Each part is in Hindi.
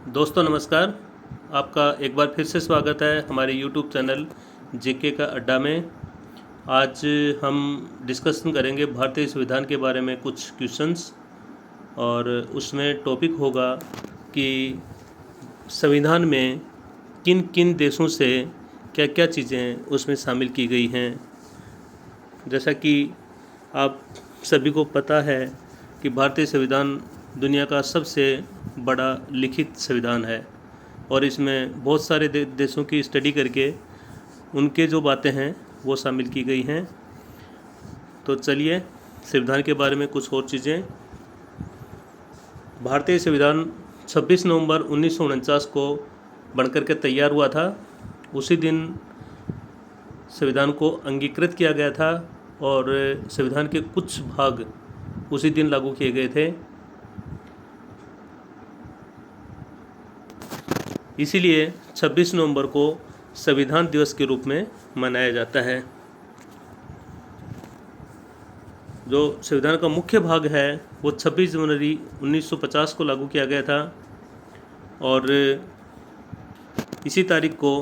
दोस्तों नमस्कार। आपका एक बार फिर से स्वागत है हमारे यूट्यूब चैनल जेके का अड्डा में। आज हम डिस्कशन करेंगे भारतीय संविधान के बारे में कुछ क्वेश्चंस, और उसमें टॉपिक होगा कि संविधान में किन किन देशों से क्या क्या चीज़ें उसमें शामिल की गई हैं। जैसा कि आप सभी को पता है कि भारतीय संविधान दुनिया का सबसे बड़ा लिखित संविधान है, और इसमें बहुत सारे देशों की स्टडी करके उनके जो बातें हैं वो शामिल की गई हैं। तो चलिए संविधान के बारे में कुछ और चीज़ें। भारतीय संविधान 26 नवंबर 1949 को बनकर के तैयार हुआ था। उसी दिन संविधान को अंगीकृत किया गया था और संविधान के कुछ भाग उसी दिन लागू किए गए थे। इसीलिए 26 नवंबर को संविधान दिवस के रूप में मनाया जाता है। जो संविधान का मुख्य भाग है वो 26 जनवरी 1950 को लागू किया गया था, और इसी तारीख को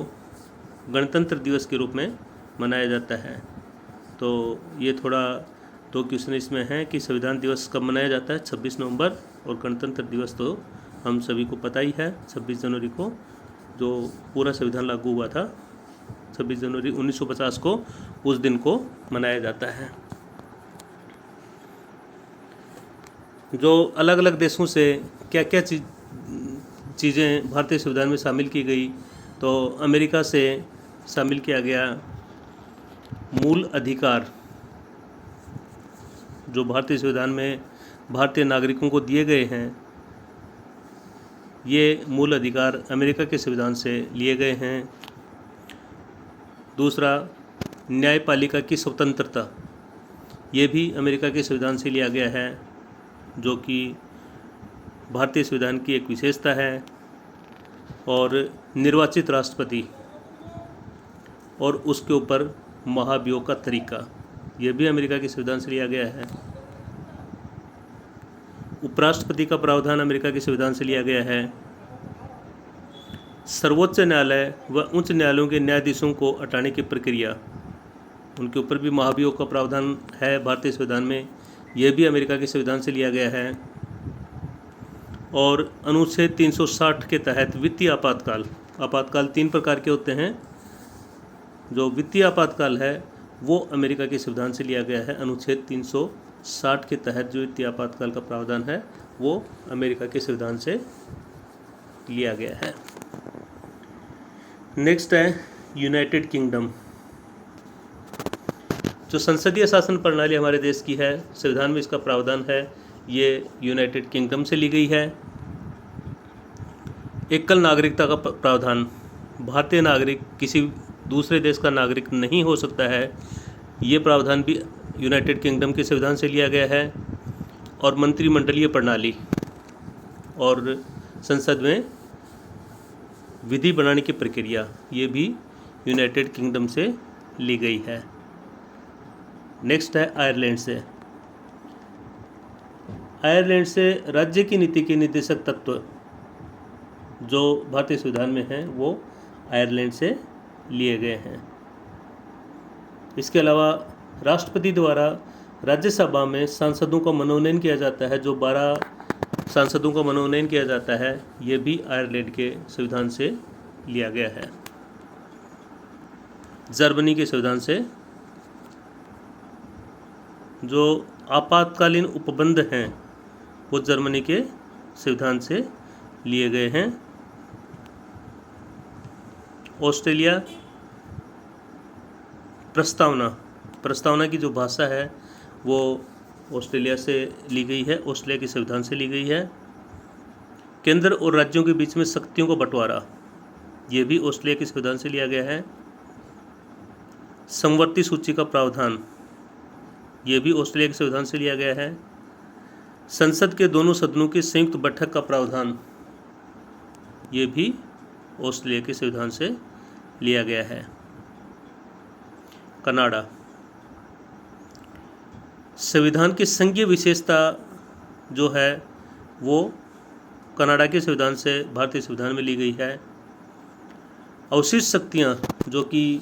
गणतंत्र दिवस के रूप में मनाया जाता है। तो ये थोड़ा दो क्वेश्चन इसमें हैं कि संविधान दिवस कब मनाया जाता है, 26 नवंबर, और गणतंत्र दिवस तो हम सभी को पता ही है 26 जनवरी को जो पूरा संविधान लागू हुआ था, 26 जनवरी 1950 को उस दिन को मनाया जाता है। जो अलग अलग देशों से क्या क्या चीज़ें भारतीय संविधान में शामिल की गई, तो अमेरिका से शामिल किया गया मूल अधिकार जो भारतीय संविधान में भारतीय नागरिकों को दिए गए हैं। ये मूल अधिकार अमेरिका के संविधान से लिए गए हैं। दूसरा, न्यायपालिका की स्वतंत्रता, ये भी अमेरिका के संविधान से लिया गया है, जो कि भारतीय संविधान की एक विशेषता है। और निर्वाचित राष्ट्रपति और उसके ऊपर महाभियोग का तरीका, यह भी अमेरिका के संविधान से लिया गया है। उपराष्ट्रपति का प्रावधान अमेरिका के संविधान से लिया गया है। सर्वोच्च न्यायालय व उच्च न्यायालयों के न्यायाधीशों को हटाने की प्रक्रिया, उनके ऊपर भी महाभियोग का प्रावधान है भारतीय संविधान में, यह भी अमेरिका के संविधान से लिया गया है। और अनुच्छेद 360 के तहत वित्तीय आपातकाल 3 प्रकार के होते हैं। जो वित्तीय आपातकाल है वो अमेरिका के संविधान से लिया गया है। अनुच्छेद 360 के तहत जो वित्तीय आपातकाल का प्रावधान है वो अमेरिका के संविधान से लिया गया है। नेक्स्ट है यूनाइटेड किंगडम। जो संसदीय शासन प्रणाली हमारे देश की है, संविधान में इसका प्रावधान है, ये यूनाइटेड किंगडम से ली गई है। एकल नागरिकता का प्रावधान, भारतीय नागरिक किसी दूसरे देश का नागरिक नहीं हो सकता है, ये प्रावधान भी यूनाइटेड किंगडम के संविधान से लिया गया है। और मंत्रिमंडलीय प्रणाली और संसद में विधि बनाने की प्रक्रिया, ये भी यूनाइटेड किंगडम से ली गई है। नेक्स्ट है आयरलैंड से। आयरलैंड से राज्य की नीति के निर्देशक तत्व जो भारतीय संविधान में हैं वो आयरलैंड से लिए गए हैं। इसके अलावा राष्ट्रपति द्वारा राज्यसभा में सांसदों का मनोनयन किया जाता है। जो 12 सांसदों का मनोनयन किया जाता है, ये भी आयरलैंड के संविधान से लिया गया है। जर्मनी के संविधान से जो आपातकालीन उपबंध हैं वो जर्मनी के संविधान से लिए गए हैं। ऑस्ट्रेलिया, प्रस्तावना की जो भाषा है वो ऑस्ट्रेलिया से ली गई है, ऑस्ट्रेलिया के संविधान से ली गई है। केंद्र और राज्यों के बीच में शक्तियों का बंटवारा, ये भी ऑस्ट्रेलिया के संविधान से लिया गया है। समवर्ती सूची का प्रावधान, ये भी ऑस्ट्रेलिया के संविधान से लिया गया है। संसद के दोनों सदनों की संयुक्त बैठक का प्रावधान, ये भी ऑस्ट्रेलिया के संविधान से लिया गया है। कनाडा, संविधान की संघीय विशेषता जो है वो कनाडा के संविधान से भारतीय संविधान में ली गई है। अवशिष्ट शक्तियाँ जो कि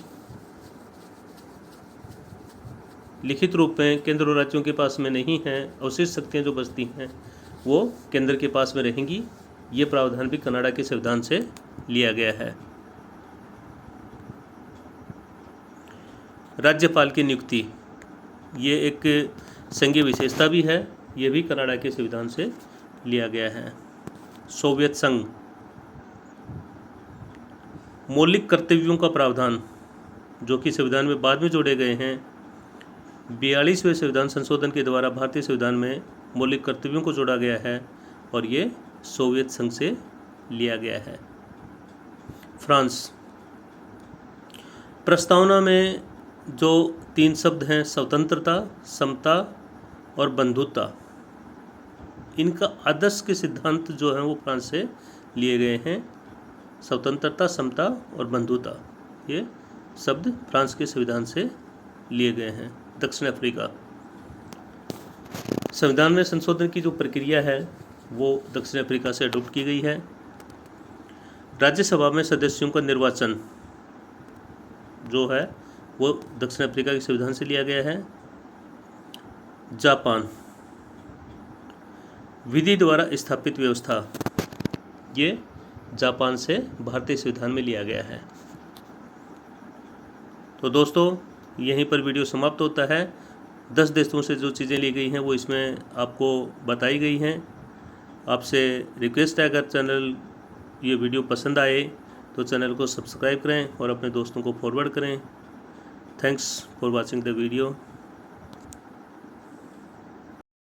लिखित रूप में केंद्र और राज्यों के पास में नहीं हैं, अवशिष्ट शक्तियाँ जो बचती हैं वो केंद्र के पास में रहेंगी। ये प्रावधान भी कनाडा के संविधान से लिया गया है। राज्यपाल की नियुक्ति, ये एक संघीय विशेषता भी है, ये भी कनाडा के संविधान से लिया गया है। सोवियत संघ, मौलिक कर्तव्यों का प्रावधान जो कि संविधान में बाद में जोड़े गए हैं। 42वें संविधान संशोधन के द्वारा भारतीय संविधान में मौलिक कर्तव्यों को जोड़ा गया है और ये सोवियत संघ से लिया गया है। फ्रांस, प्रस्तावना में जो 3 शब्द हैं, स्वतंत्रता, समता और बंधुता, इनका आदर्श के सिद्धांत जो हैं वो फ्रांस से लिए गए हैं। स्वतंत्रता, समता और बंधुता, ये शब्द फ्रांस के संविधान से लिए गए हैं। दक्षिण अफ्रीका, संविधान में संशोधन की जो प्रक्रिया है वो दक्षिण अफ्रीका से अडॉप्ट की गई है। राज्यसभा में सदस्यों का निर्वाचन जो है वो दक्षिण अफ्रीका के संविधान से लिया गया है। जापान, विधि द्वारा स्थापित व्यवस्था, ये जापान से भारतीय संविधान में लिया गया है। तो दोस्तों, यहीं पर वीडियो समाप्त होता है। 10 देशों से जो चीज़ें ली गई हैं वो इसमें आपको बताई गई हैं। आपसे रिक्वेस्ट है, अगर ये वीडियो पसंद आए तो चैनल को सब्सक्राइब करें और अपने दोस्तों को फॉरवर्ड करें। Thanks for watching the video.